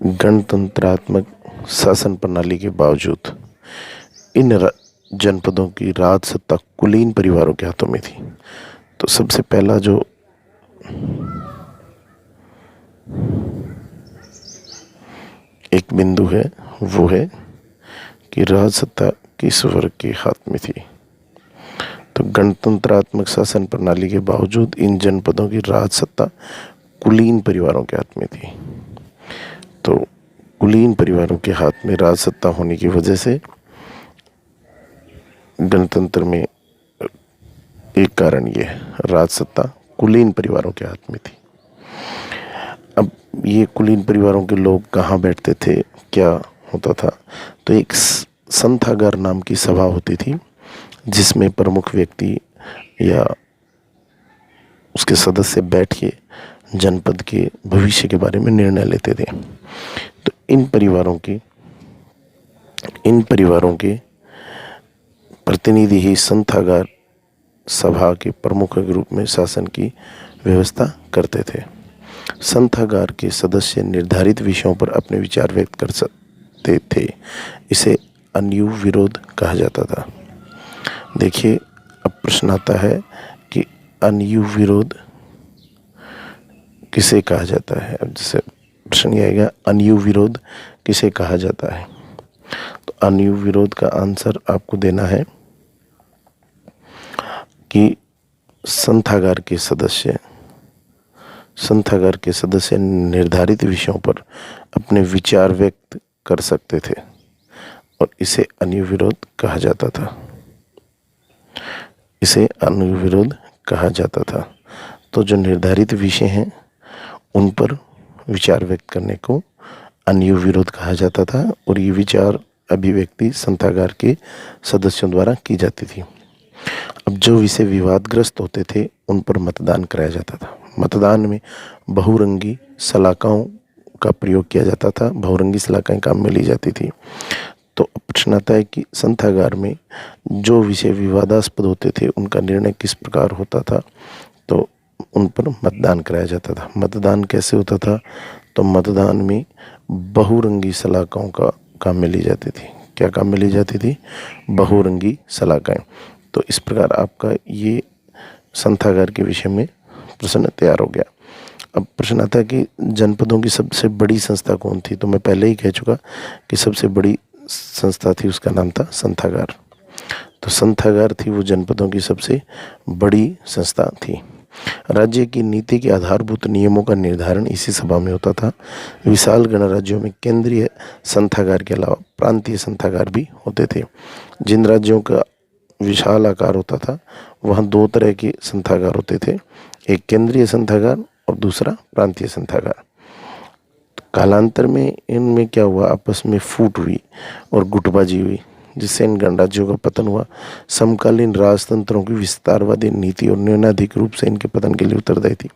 गणतंत्रात्मक शासन प्रणाली के बावजूद इन जनपदों की राज सत्ता कुलीन परिवारों के हाथों में थी। तो सबसे पहला जो एक बिंदु है वो है कि राज सत्ता किस वर्ग के हाथ में थी। तो गणतंत्रात्मक शासन प्रणाली के बावजूद इन जनपदों की राज सत्ता कुलीन परिवारों के हाथ में थी। तो कुलीन परिवारों के हाथ में राज सत्ता होने की वजह से गणतंत्र में एक कारण ये है, राज सत्ता कुलीन परिवारों के हाथ में थी। अब ये कुलीन परिवारों के लोग कहाँ बैठते थे, क्या होता था? तो एक संथागार नाम की सभा होती थी जिसमें प्रमुख व्यक्ति या उसके सदस्य बैठ के जनपद के भविष्य के बारे में निर्णय लेते थे। तो इन परिवारों के प्रतिनिधि ही संथागार सभा के प्रमुख के रूप में शासन की व्यवस्था करते थे। संथागार के सदस्य निर्धारित विषयों पर अपने विचार व्यक्त कर सकते थे। इसे अन्यूह विरोध कहा जाता था। देखिए, अब प्रश्न आता है कि अन्यूह विरोध किसे कहा जाता है। अब जैसे प्रश्न ये आएगा, अन्यूह विरोध किसे कहा जाता है? तो अन्यूह विरोध का आंसर आपको देना है कि संथागार के सदस्य निर्धारित विषयों पर अपने विचार व्यक्त कर सकते थे और इसे अन्यूह विरोध कहा जाता था। तो जो निर्धारित विषय हैं उन पर विचार व्यक्त करने को अन्यूह विरोध कहा जाता था और ये विचार अभिव्यक्ति संथागार के सदस्यों द्वारा की जाती थी। अब जो विषय विवादग्रस्त होते थे उन पर मतदान कराया जाता था। मतदान में बहुरंगी सलाखाओं का प्रयोग किया जाता था। बहुरंगी सलाखाएं काम में ली जाती थी। तो प्रश्न आता है कि संथागार में जो विषय विवादास्पद होते थे उनका निर्णय किस प्रकार होता था? तो उन पर मतदान कराया जाता था। मतदान कैसे होता था? तो मतदान में बहुरंगी सलाखाओं का काम में ली जाती थी। क्या काम में ली जाती थी? बहुरंगी सलाखाएं। तो इस प्रकार आपका ये संथागार के विषय में प्रश्न तैयार हो गया। अब प्रश्न आता है कि जनपदों की सबसे बड़ी संस्था कौन थी? तो मैं पहले ही कह चुका कि सबसे बड़ी संस्था थी, उसका नाम था संथागार। तो संथागार थी वो जनपदों की सबसे बड़ी संस्था थी। राज्य की नीति के आधारभूत नियमों का निर्धारण इसी सभा में होता था। विशाल गणराज्यों में केंद्रीय संथागार के अलावा प्रांतीय संथागार भी होते थे। जिन राज्यों का विशाल आकार होता था वहाँ दो तरह के संथागार होते थे, एक केंद्रीय संथागार और दूसरा प्रांतीय संथागार। कालांतर में इनमें क्या हुआ, आपस में फूट हुई और गुटबाजी हुई जिससे इन गणराज्यों का पतन हुआ। समकालीन राजतंत्रों की विस्तारवादी नीति और न्यूनाधिक रूप से इनके पतन के लिए उत्तरदायी थी।